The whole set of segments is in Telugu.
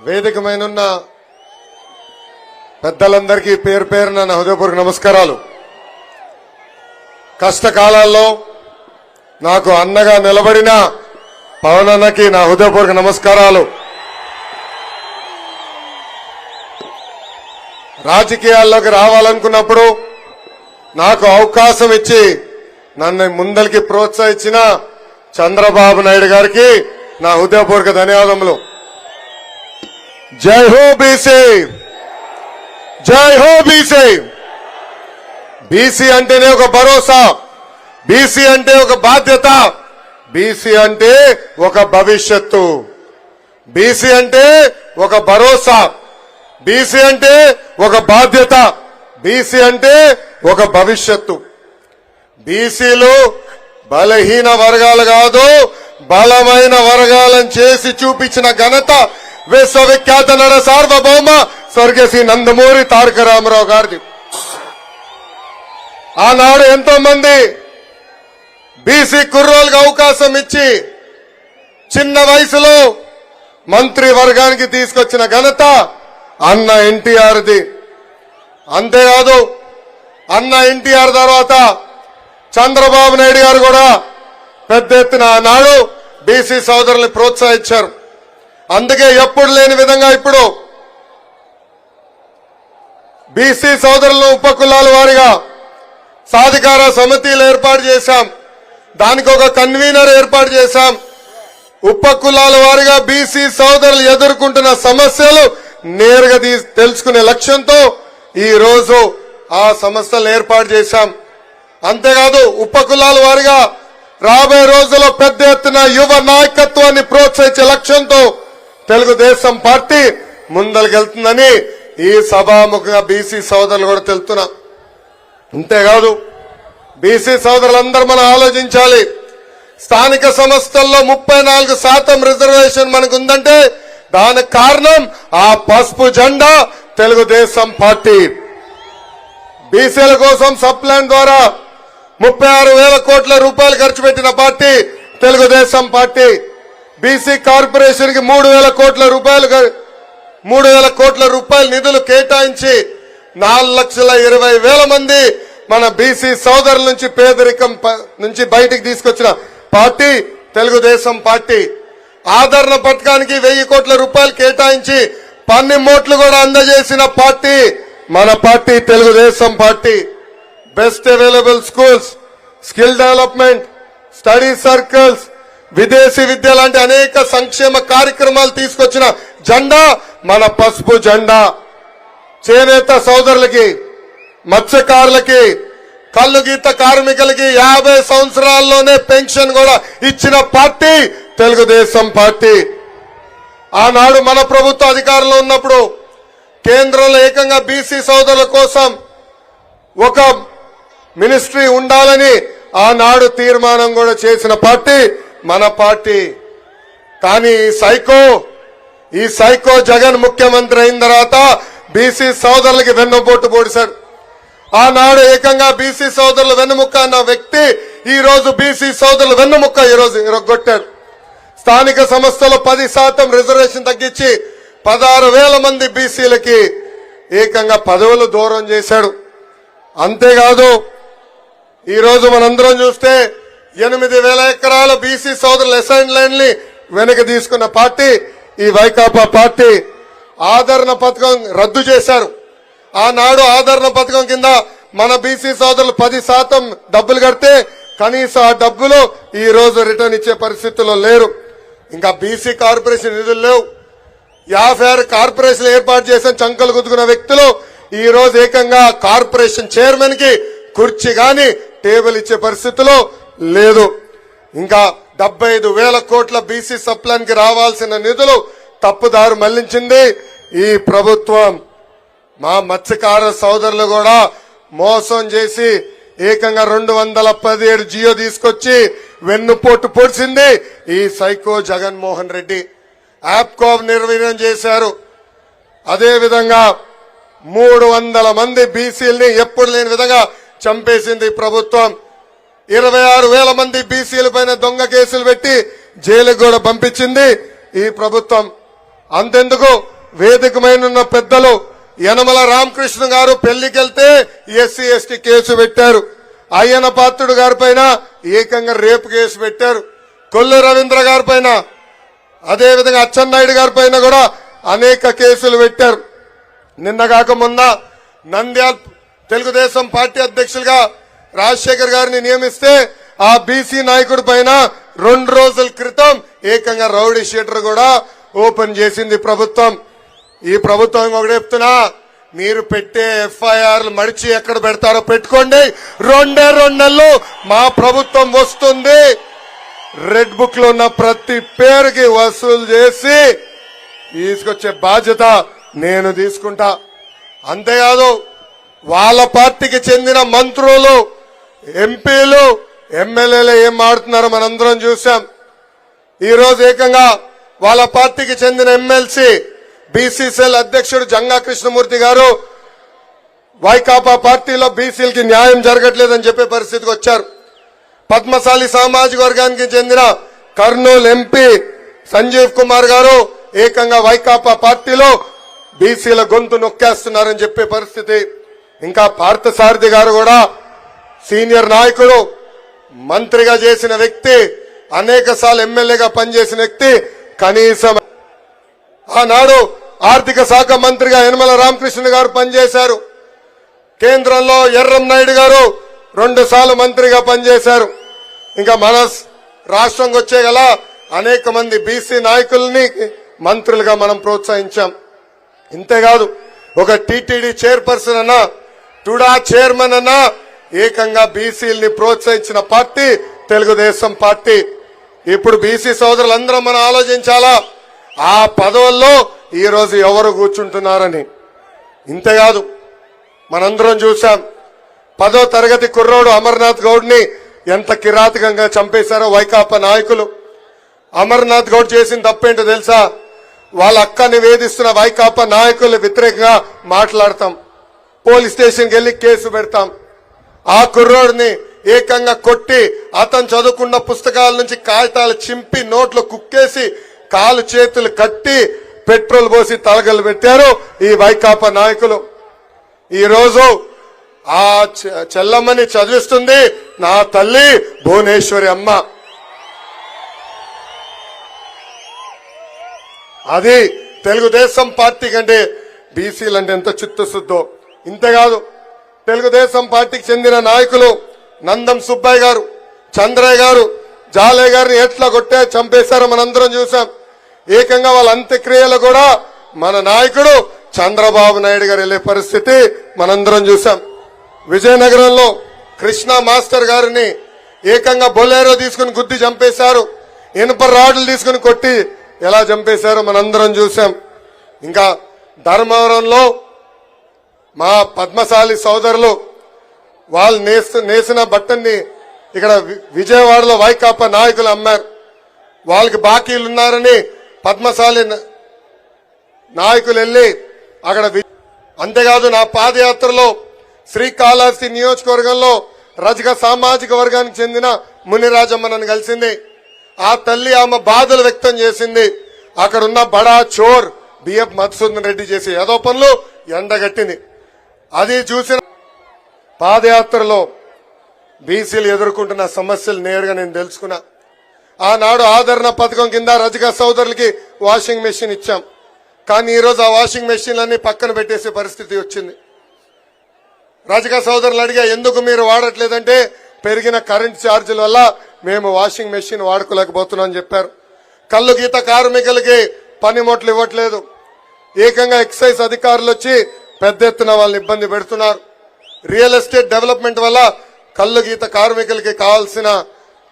వేదికమైనున్న పెద్దలందరికీ పేరు పేరున నా హృదయపూర్వక నమస్కారాలు. కష్టకాలాల్లో నాకు అన్నగా నిలబడిన పవన్ అన్నకి నా హృదయపూర్వక నమస్కారాలు. రాజకీయాల్లోకి రావాలనుకున్నప్పుడు నాకు అవకాశం ఇచ్చి నన్ను ముందరికి ప్రోత్సహించిన చంద్రబాబు నాయుడు గారికి నా హృదయపూర్వక ధన్యవాదములు. జై హో బీసీ, జై హో బీసీ. బీసీ అంటేనే ఒక భరోసా, బీసీ అంటే ఒక బాధ్యత, బీసీ అంటే ఒక భవిష్యత్తు, బీసీ అంటే ఒక భరోసా, బీసీ అంటే ఒక బాధ్యత, బీసీ అంటే ఒక భవిష్యత్తు. బీసీలు బలహీన వర్గాలు కాదు, బలమైన వర్గాలను చేసి చూపించిన ఘనత విశ్వవిఖ్యాత నట సార్వభౌమ స్వర్గశ్రీ నందమూరి తారక రామారావు గారిది. ఆనాడు ఎంతో మంది బీసీ కుర్రోళ్ళకి అవకాశం ఇచ్చి చిన్న వయసులో మంత్రి వర్గానికి తీసుకొచ్చిన ఘనత అన్న ఎన్టీఆర్ది. అంతేకాదు అన్న ఎన్టీఆర్ తర్వాత చంద్రబాబు నాయుడు గారు కూడా పెద్ద ఎత్తున ఆనాడు బీసీ సోదరుల్ని ప్రోత్సహించారు. అందుకే ఎప్పుడు లేని విధంగా ఇప్పుడు బీసీ సోదరులను ఉపకులాల వారిగా సాధికార సమితిలు ఏర్పాటు చేశాం. దానికి ఒక కన్వీనర్ ఏర్పాటు చేశాం. ఉపకులాల వారిగా బీసీ సోదరులు ఎదుర్కొంటున్న సమస్యలు నేరుగా తెలుసుకునే లక్ష్యంతో ఈ రోజు ఆ సంస్థలు ఏర్పాటు చేశాం. అంతేకాదు ఉపకులాల వారిగా రాబోయే రోజుల్లో పెద్ద ఎత్తున యువ నాయకత్వాన్ని ప్రోత్సహించే లక్ష్యంతో తెలుగుదేశం పార్టీ ముందరికెళ్తుందని ఈ సభాముఖంగా బీసీ సోదరులు కూడా తెలుపుతున్నా. అంతేకాదు బీసీ సోదరులందరూ మనం ఆలోచించాలి. స్థానిక సంస్థల్లో 34% రిజర్వేషన్ మనకు ఉందంటే దానికి కారణం ఆ పసుపు జెండా తెలుగుదేశం పార్టీ. బీసీల కోసం సప్లాన్ ద్వారా 36,000 కోట్ల రూపాయలు ఖర్చు పెట్టిన party Telugu Desam party. BC corporation కి 3,000 కోట్ల రూపాయల నిధులు కేటాయించి 4,20,000 మంది మన బీసీ సోదరుల నుంచి పేదరికం నుంచి బయటికి తీసుకొచ్చిన పార్టీ తెలుగుదేశం పార్టీ. ఆదరణ పథకానికి 1,000 కోట్ల రూపాయలు కేటాయించి పన్నిమోట్లు కూడా అందజేసిన పార్టీ మన party Telugu Desam party. Best available schools, skill development, study circles, విదేశీ విద్య లాంటి అనేక సంక్షేమ కార్యక్రమాలు తీసుకొచ్చిన జెండా మన పసుపు జెండా. చేనేత సోదరులకి, మత్స్యకారులకి, కల్లు గీత కార్మికులకి 50 సంవత్సరాల్లోనే పెన్షన్ కూడా ఇచ్చిన పార్టీ తెలుగుదేశం పార్టీ. ఆనాడు మన ప్రభుత్వ అధికారంలో ఉన్నప్పుడు కేంద్రంలో ఏకంగా బీసీ సోదరుల కోసం ఒక మినిస్ట్రీ ఉండాలని ఆనాడు తీర్మానం కూడా చేసిన పార్టీ మన పార్టీ. కానీ ఈ సైకో జగన్ ముఖ్యమంత్రి అయిన తర్వాత బీసీ సోదరులకి వెన్నుపోటు పొడిశాడు. ఆనాడు ఏకంగా బీసీ సోదరులు వెన్నుముక్క అన్న వ్యక్తి ఈ రోజు బీసీ సోదరులు వెన్నుముక్క ఈ రోజు ఇరగొట్టాడు. స్థానిక సంస్థలో 10% రిజర్వేషన్ తగ్గించి 16,000 మంది బీసీలకి ఏకంగా పదవులు దూరం చేశాడు. అంతేకాదు ఈ రోజు మనందరం చూస్తే 8,000 ఎకరాల బీసీ సోదరుల అసైన్ ల్యాండ్ ని వెనక్కి తీసుకున్న పార్టీ ఈ వైకాపా పార్టీ. ఆదరణ పథకం రద్దు చేశారు. ఆనాడు ఆదరణ పథకం కింద మన బీసీ సోదరులు 10% డబ్బులు కడితే కనీసం ఆ డబ్బులు ఈ రోజు రిటర్న్ ఇచ్చే పరిస్థితుల్లో లేరు. ఇంకా బీసీ కార్పొరేషన్ నిధులు లేవు. 56 కార్పొరేషన్ ఏర్పాటు చేసిన చంకలు గుద్దుకున్న వ్యక్తులు ఈ రోజు ఏకంగా కార్పొరేషన్ చైర్మన్ కి కుర్చీ గాని టేబుల్ ఇచ్చే పరిస్థితిలో లేదు. ఇంకా 75,000 కోట్ల బీసీ సప్లాన్ కి రావాల్సిన నిధులు తప్పుదారు మళ్లించింది ఈ ప్రభుత్వం. మా మత్స్యకార సోదరులు కూడా మోసం చేసి ఏకంగా 217 జియో తీసుకొచ్చి వెన్నుపోటు పొడిచింది ఈ సైకో జగన్మోహన్ రెడ్డి. యాప్కాబ్ నిర్వీర్యం చేశారు. అదేవిధంగా 300 మంది బీసీలని ఎప్పుడు లేని విధంగా చంపేసింది ప్రభుత్వం. 26,000 మంది బీసీల పైన దొంగ కేసులు పెట్టి జైలుకు కూడా పంపించింది ఈ ప్రభుత్వం. అంతెందుకు వేదికమైన పెద్దలు యనమల రామకృష్ణ గారు పెళ్లికెళ్తే ఎస్సీ ఎస్టీ కేసు పెట్టారు. అయ్యన పాత్రుడు గారి పైన ఏకంగా రేపు కేసు పెట్టారు. కొల్లు రవీంద్ర గారి పైన, అదేవిధంగా అచ్చెన్నాయుడు గారి పైన కూడా అనేక కేసులు పెట్టారు. నిన్నగాక మొన్న నంద్యాల తెలుగుదేశం పార్టీ అధ్యక్షులుగా రాజశేఖర్ గారిని నియమిస్తే ఆ బీసీ నాయకుడి పైన 2 రోజుల క్రితం ఏకంగా రౌడీ షీటర్ కూడా ఓపెన్ చేసింది ప్రభుత్వం. ఈ ప్రభుత్వం ఒకటి చెప్తున్నా, మీరు పెట్టే ఎఫ్ఐఆర్లు మడిచి ఎక్కడ పెడతారో పెట్టుకోండి. 2 నెలలు మా ప్రభుత్వం వస్తుంది. రెడ్ బుక్ లో ఉన్న ప్రతి పేరుకి వసూలు చేసి తీసుకొచ్చే బాధ్యత నేను తీసుకుంటా. అంతేకాదు వాళ్ళ పార్టీకి చెందిన మంత్రులు, ఎంపీలు, ఎమ్మెల్యేలు ఏం ఆడుతున్నారో మనందరం చూసాం. ఈ రోజు ఏకంగా వాళ్ళ పార్టీకి చెందిన ఎమ్మెల్సీ బీసీసీఎల్ అధ్యక్షుడు జంగా కృష్ణమూర్తి గారు వైకాపా పార్టీలో బీసీలకి న్యాయం జరగట్లేదని చెప్పే పరిస్థితికి వచ్చారు. పద్మశాలి సామాజిక వర్గానికి చెందిన కర్నూలు ఎంపీ సంజీవ్ కుమార్ గారు ఏకంగా వైకాపా పార్టీలో బీసీల గొంతు నొక్కేస్తున్నారని చెప్పే పరిస్థితి. ఇంకా పార్థసారథి గారు కూడా సీనియర్ నాయకుడు, మంత్రిగా చేసిన వ్యక్తి, అనేక సార్లు ఎమ్మెల్యేగా పనిచేసిన వ్యక్తి, కనీసం ఆనాడు ఆర్థిక శాఖ మంత్రిగా యనమల రామకృష్ణ గారు పనిచేశారు. కేంద్రంలో ఎర్రం నాయుడు గారు 2 సార్లు మంత్రిగా పనిచేశారు. ఇంకా మన రాష్ట్రంకి వచ్చే గల అనేక మంది బీసీ నాయకుల్ని మంత్రులుగా మనం ప్రోత్సహించాం. ఇంతేకాదు ఒక టీటీడీ చైర్పర్సన్ అన్నా, టుడా చైర్మన్ అన్నా ఏకంగా బీసీలని ప్రోత్సహించిన పార్టీ తెలుగుదేశం పార్టీ. ఇప్పుడు బీసీ సోదరులందరం మనం ఆలోచించాలా, ఆ పదవుల్లో ఈ రోజు ఎవరు కూర్చుంటున్నారని. ఇంతేకాదు మనందరం చూశాం, 10వ తరగతి కుర్రోడు అమర్నాథ్ గౌడ్ని ఎంత కిరాతకంగా చంపేశారో వైకాపా నాయకులు. అమర్నాథ్ గౌడ్ చేసిన తప్పేంటో తెలుసా? వాళ్ళ అక్కని వేధిస్తున్న వైకాపా నాయకులు వ్యతిరేకంగా మాట్లాడతాం, పోలీస్ స్టేషన్కి వెళ్లి కేసు పెడతాం. ఆ కుర్రోడిని ఏకంగా కొట్టి అతను చదువుకున్న పుస్తకాల నుంచి కాగితాలు చింపి నోట్లో కుక్కేసి కాలు చేతులు కట్టి పెట్రోల్ పోసి తలగలు పెట్టారు ఈ వైకాపా నాయకులు. ఈ రోజు ఆ చెల్లమ్మని చదివిస్తుంది నా తల్లి భువనేశ్వరి అమ్మ. అది తెలుగుదేశం పార్టీ కంటే బీసీలు అంటే ఎంత చిత్తశుద్ధో. ఇంతేకాదు తెలుగుదేశం పార్టీకి చెందిన నాయకులు నందం సుబ్బయ్య గారు, చంద్రయ్య గారు, జాలయ్య గారిని ఎట్లా కొట్టే చంపేశారో మనందరం చూసాం. ఏకంగా వాళ్ళ అంత్యక్రియలు కూడా మన నాయకుడు చంద్రబాబు నాయుడు గారు వెళ్లే పరిస్థితి మనందరం చూసాం. విజయనగరంలో కృష్ణ మాస్టర్ గారిని ఏకంగా బొలేరో తీసుకుని గుద్ది చంపేశారు. ఇనుప రాడ్లు తీసుకుని కొట్టి ఎలా చంపేశారో మనందరం చూసాం. ఇంకా ధర్మవరంలో మా పద్మశాలి సోదరులు వాళ్ళు నేసిన బట్టన్ని ఇక్కడ విజయవాడలో వైకాపా నాయకులు అమ్మారు. వాళ్ళకి బాకీలు ఉన్నారని పద్మశాలి నాయకులు వెళ్లి అక్కడ. అంతేకాదు నా పాదయాత్రలో శ్రీకాళహస్తి నియోజకవర్గంలో రజక సామాజిక వర్గానికి చెందిన మునిరాజమ్మ నన్ను కలిసింది. ఆ తల్లి ఆమె బాధలు వ్యక్తం చేసింది. అక్కడున్న బడా చోర్ బిఎఫ్ మధుసూదన్ రెడ్డి చేసి ఏదో పనులు ఎండగట్టింది. అది చూసిన పాదయాత్రలో బీసీలు ఎదుర్కొంటున్న సమస్యలు నేరుగా నేను తెలుసుకున్నా. ఆనాడు ఆదరణ పథకం కింద రజక సోదరులకి వాషింగ్ మెషిన్ ఇచ్చాం. కానీ ఈరోజు ఆ వాషింగ్ మెషిన్లన్నీ పక్కన పెట్టేసే పరిస్థితి వచ్చింది. రజక సోదరులు అడిగా, ఎందుకు మీరు వాడట్లేదంటే పెరిగిన కరెంట్ ఛార్జీల వల్ల మేము వాషింగ్ మెషిన్ వాడుకోలేకపోతున్నాం అని చెప్పారు. కల్లు గీత కార్మికులకి పనిముట్లు ఇవ్వట్లేదు. ఏకంగా ఎక్సైజ్ అధికారులు వచ్చి పెద్ద ఎత్తున వాళ్ళని ఇబ్బంది పెడుతున్నారు. రియల్ ఎస్టేట్ డెవలప్మెంట్ వల్ల కల్లు గీత కార్మికులకి కావాల్సిన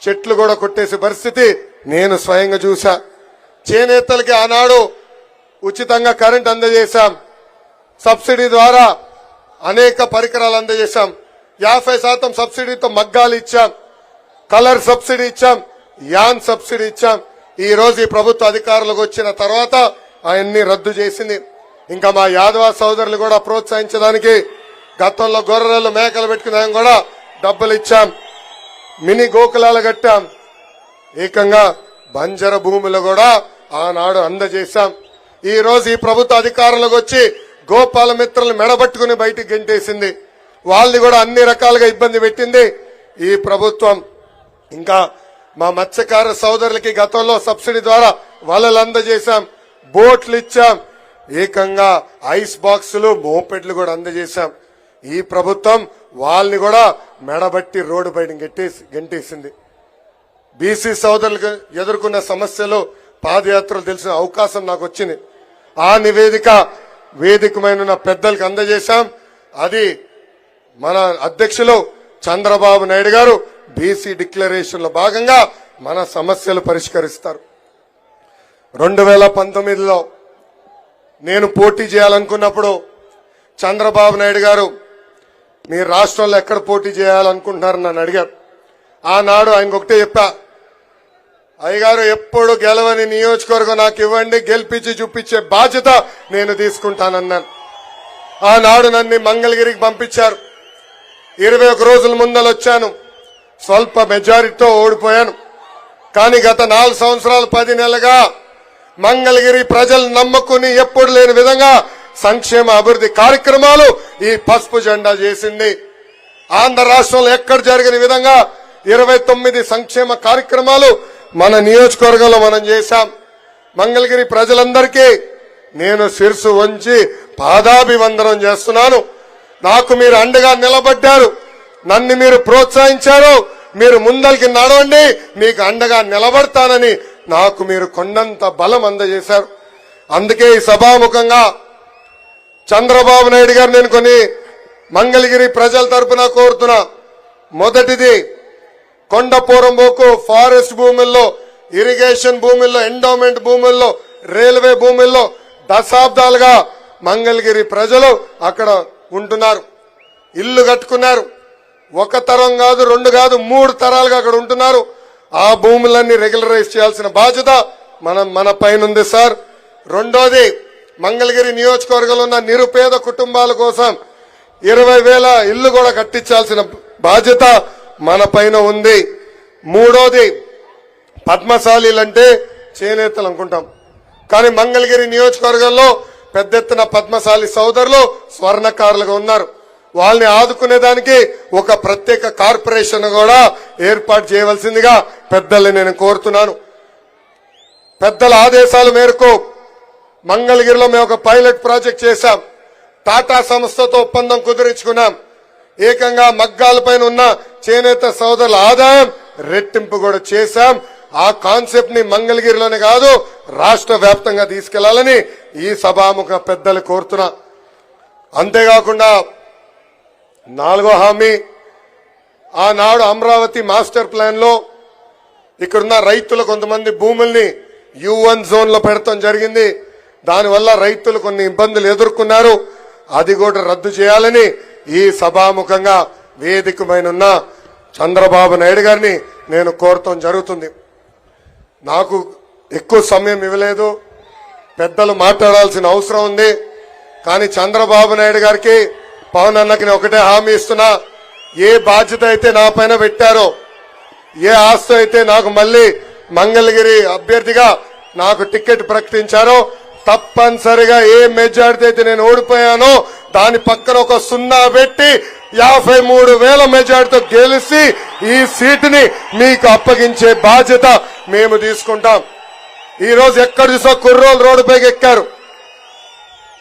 చెట్లు కూడా కొట్టేసే పరిస్థితి నేను స్వయంగా చూసా. చేనేతలకి ఆనాడు ఉచితంగా కరెంట్ అందజేశాం. సబ్సిడీ ద్వారా అనేక పరికరాలు అందజేశాం. 50% సబ్సిడీతో మగ్గాలు ఇచ్చాం, కలర్ సబ్సిడీ ఇచ్చాం, యాన్ సబ్సిడీ ఇచ్చాం. ఈ రోజు ఈ ప్రభుత్వ అధికారులకు వచ్చిన తర్వాత అవన్నీ రద్దు చేసింది. ఇంకా మా యాదవ సోదరులు కూడా ప్రోత్సహించడానికి గతంలో గొర్రెలు మేకలు పెట్టుకునే కూడా డబ్బులు ఇచ్చాం. మినీ గోకులాలు కట్టాం. ఏకంగా బంజర భూములు కూడా ఆనాడు అందజేశాం. ఈ రోజు ఈ ప్రభుత్వ అధికారంలోకి వచ్చి గోపాల మిత్రులను మెడబట్టుకుని బయటికి గెంటేసింది. వాళ్ళని కూడా అన్ని రకాలుగా ఇబ్బంది పెట్టింది ఈ ప్రభుత్వం. ఇంకా మా మత్స్యకార సోదరులకి గతంలో సబ్సిడీ ద్వారా వలలు అందజేశాం, బోట్లు ఇచ్చాం, ఏకంగా ఐస్ బాక్సులు మోపెడ్లు కూడా అందజేశాం. ఈ ప్రభుత్వం వాళ్ళని కూడా మెడబట్టి రోడ్డు బయట గెంటేసింది. బీసీ సోదరులకు ఎదుర్కొన్న సమస్యలు పాదయాత్రలు తెలిసిన అవకాశం నాకు వచ్చింది. ఆ నివేదిక వేదికమైన పెద్దలకు అందజేశాం. అది మన అధ్యక్షులు చంద్రబాబు నాయుడు గారు బీసీ డిక్లరేషన్ లో భాగంగా మన సమస్యలు పరిష్కరిస్తారు. 2019లో నేను పోటీ చేయాలనుకున్నప్పుడు చంద్రబాబు నాయుడు గారు మీ రాష్ట్రంలో ఎక్కడ పోటీ చేయాలనుకుంటున్నారని నన్ను అడిగారు. ఆనాడు ఆయనకు ఒకటే చెప్పా, అయ్యగారు ఎప్పుడు గెలవని నియోజకవర్గం నాకు ఇవ్వండి, గెలిపించి చూపించే బాధ్యత నేను తీసుకుంటానన్నాను. ఆనాడు నన్ను మంగళగిరికి పంపించారు. 21 రోజుల ముందర వచ్చాను, స్వల్ప మెజారిటీతో ఓడిపోయాను. కానీ గత 4 సంవత్సరాలు 10 నెలలుగా మంగళగిరి ప్రజలు నమ్ముకుని ఎప్పుడు లేని విధంగా సంక్షేమ అభివృద్ధి కార్యక్రమాలు ఈ పసుపు జెండా చేసింది. ఆంధ్ర రాష్ట్రంలో ఎక్కడ జరిగిన విధంగా 29 సంక్షేమ కార్యక్రమాలు మన నియోజకవర్గంలో మనం చేశాం. మంగళగిరి ప్రజలందరికీ నేను శిరసు వంచి పాదాభివందనం చేస్తున్నాను. నాకు మీరు అండగా నిలబడ్డారు, నన్ను మీరు ప్రోత్సహించారు. మీరు ముందరికి నడవండి, మీకు అండగా నిలబడతానని నాకు మీరు కొండంత బలం అందజేశారు. అందుకే ఈ సభాముఖంగా చంద్రబాబు నాయుడు గారు నేను కొన్ని మంగళగిరి ప్రజల తరపున కోరుతున్నా. మొదటిది, కొండపోరంబోకు ఫారెస్ట్ భూముల్లో, ఇరిగేషన్ భూముల్లో, ఎండోమెంట్ భూముల్లో, రైల్వే భూముల్లో దశాబ్దాలుగా మంగళగిరి ప్రజలు అక్కడ ఉంటున్నారు, ఇల్లు కట్టుకున్నారు. 1 తరం కాదు, 2 కాదు, 3 తరాలుగా అక్కడ ఉంటున్నారు. ఆ భూములన్నీ రెగ్యులరైజ్ చేయాల్సిన బాధ్యత మన పైన ఉంది సార్. రెండోది, మంగళగిరి నియోజకవర్గంలో ఉన్న నిరుపేద కుటుంబాల కోసం 20,000 ఇల్లు కూడా కట్టించాల్సిన బాధ్యత మన పైన ఉంది. మూడోది, పద్మశాలీలంటే చేనేతలు అనుకుంటాం, కానీ మంగళగిరి నియోజకవర్గంలో పెద్ద ఎత్తున పద్మశాలి సోదరులు స్వర్ణకారులుగా ఉన్నారు. వాళ్ళని ఆదుకునేదానికి ఒక ప్రత్యేక కార్పొరేషన్ కూడా ఏర్పాటు చేయవలసిందిగా పెద్దల్ని నేను కోరుతున్నాను. పెద్దల ఆదేశాల మేరకు మంగళగిరిలో మేము ఒక పైలట్ ప్రాజెక్ట్ చేశాం. టాటా సంస్థతో ఒప్పందం కుదిరించుకున్నాం. ఏకంగా మగ్గాలపైన ఉన్న చేనేత సోదరుల ఆదాయం రెట్టింపు కూడా చేశాం. ఆ కాన్సెప్ట్ ని మంగళగిరిలోనే కాదు రాష్ట్ర వ్యాప్తంగా తీసుకెళ్లాలని ఈ సభాముఖ పెద్దలు కోరుతున్నా. అంతేకాకుండా 4వ హామీ, ఆనాడు అమరావతి మాస్టర్ ప్లాన్ లో ఇక్కడున్న రైతులు కొంతమంది భూముల్ని U1 జోన్ లో పెడతాం జరిగింది. దానివల్ల రైతులు కొన్ని ఇబ్బందులు ఎదుర్కొన్నారు. అది కూడా రద్దు చేయాలని ఈ సభాముఖంగా వేదికమైన చంద్రబాబు నాయుడు గారిని నేను కోరటం జరుగుతుంది. నాకు ఎక్కువ సమయం ఇవ్వలేదు, పెద్దలు మాట్లాడాల్సిన అవసరం ఉంది. కానీ చంద్రబాబు నాయుడు గారికి, పవన్ అన్నకి ఒకటే హామీ ఇస్తున్నా, ఏ బాధ్యత అయితే నా పైన పెట్టారో, ఏ ఆస్తి అయితే నాకు మళ్ళీ మంగళగిరి అభ్యర్థిగా నాకు టికెట్ ప్రకటించారో, తప్పనిసరిగా ఏ మెజారిటీ అయితే నేను ఓడిపోయానో దాని పక్కన ఒక 0 పెట్టి 53,000 మెజారిటీతో గెలిచి ఈ సీటుని మీకు అప్పగించే బాధ్యత మేము తీసుకుంటాం. ఈ రోజు ఎక్కడ చూసా కుర్రోలు రోడ్డుపైకి ఎక్కారు.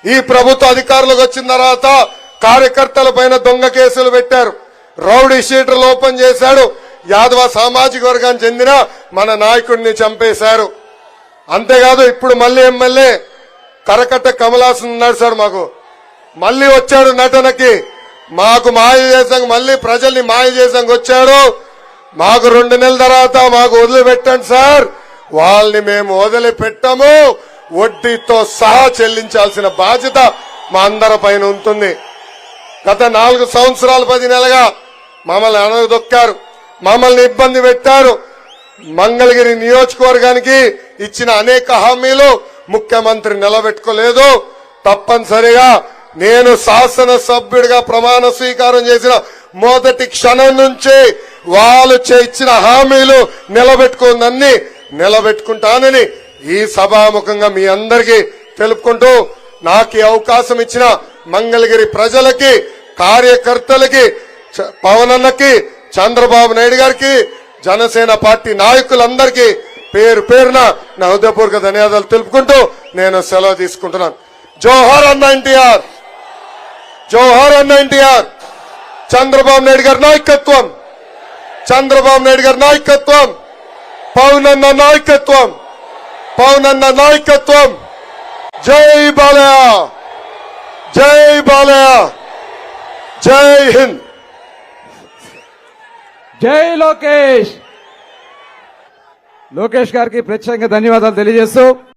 ఈ ప్రభుత్వ అధికారులకు వచ్చిన తర్వాత కార్యకర్తల పైన దొంగ కేసులు పెట్టారు, రౌడీ షీటర్లు ఓపెన్ చేశాడు, యాదవ సామాజిక వర్గానికి చెందిన మన నాయకుడిని చంపేశారు. అంతేకాదు ఇప్పుడు మళ్ళీ ఎమ్మెల్యే కరకట్ట కమలాసన్ ఉన్నాడు సార్, మాకు మళ్ళీ వచ్చాడు నటనకి, మాకు మాయ చేసాం, మళ్ళీ ప్రజల్ని మాయ చేసాం వచ్చాడు. మాకు 2 నెలల తర్వాత మాకు వదిలిపెట్టండి సార్, వాళ్ళని మేము వదిలిపెట్టము, వడ్డీతో సహా చెల్లించాల్సిన బాధ్యత మా అందరి పైన ఉంటుంది. గత 4 సంవత్సరాలు 10 నెలలుగా మమ్మల్ని అనగదొక్కారు, మమ్మల్ని ఇబ్బంది పెట్టారు. మంగళగిరి నియోజకవర్గానికి ఇచ్చిన అనేక హామీలు ముఖ్యమంత్రి నిలబెట్టుకోలేదు. తప్పనిసరిగా నేను శాసనసభ్యుడిగా ప్రమాణ స్వీకారం చేసిన మొదటి క్షణం నుంచి వాళ్ళు ఇచ్చిన హామీలు నిలబెట్టుకుందని నిలబెట్టుకుంటానని ఈ సభాముఖంగా మీ అందరికీ తెలుపుకుంటూ నాకు ఈ అవకాశం ఇచ్చిన మంగళగిరి ప్రజలకి, కార్యకర్తలకి, పవన్ అన్నకి, చంద్రబాబు నాయుడు గారికి, జనసేన పార్టీ నాయకులందరికీ పేరు పేరున నా హృదయపూర్వక ధన్యవాదాలు తెలుపుకుంటూ నేను సెలవు తీసుకుంటున్నాను. జోహార్ అన్న ఎన్టీఆర్, జోహార్ అన్న ఎన్టీఆర్. చంద్రబాబు నాయుడు గారి నాయకత్వం, చంద్రబాబు నాయుడు గారి నాయకత్వం, పవన్ అన్న నాయకత్వం, పవన్ అన్న నాయకత్వం. జై బాలయ్య, జై బాలయ్య, జై హింద్. జై లోకేష్. లోకేష్ గారికి ప్రత్యేకంగా ధన్యవాదాలు తెలియజేస్తూ